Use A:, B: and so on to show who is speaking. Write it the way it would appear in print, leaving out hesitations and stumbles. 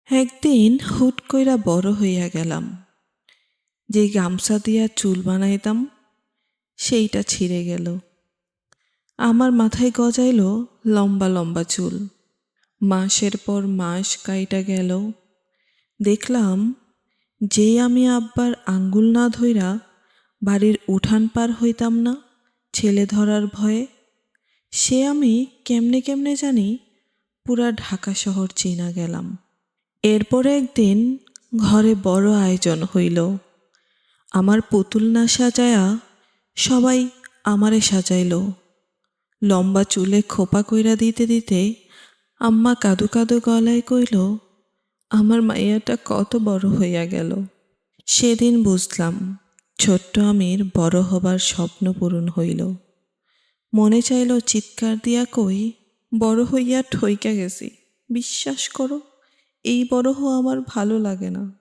A: একদিন হুট কইরা বড় হইয়া গেলাম। যে গামছা দিয়া চুল বানাইতাম সেইটা ছিঁড়ে গেল। আমার মাথায় গজাইল লম্বা লম্বা চুল। মাসের পর মাস কাইটা গেল। দেখলাম যে আমি আব্বার আঙ্গুল না ধইরা বাড়ির উঠান পার হইতাম না ছেলে ধরার ভয়ে, সে আমি কেমনে কেমনে জানি পুরা ঢাকা শহর চিনা গেলাম। এরপরে একদিন ঘরে বড় আয়োজন হইল। আমার পুতুল না সাজায়া সবাই আমারে সাজাইল। লম্বা চুলে খোপা কইরা দিতে দিতে আম্মা কাদো কাদো গলায় কইল, আমার মাইয়াটা কত বড় হইয়া গেল। সেদিন বুঝলাম ছোট্ট আমির বড় হবার স্বপ্ন পূরণ হইল। মনে চাইল চিৎকার দিয়া কই, বড় হইয়া ঠইকা গেছি, বিশ্বাস করো এই বড় হওয়া আমার ভালো লাগে না।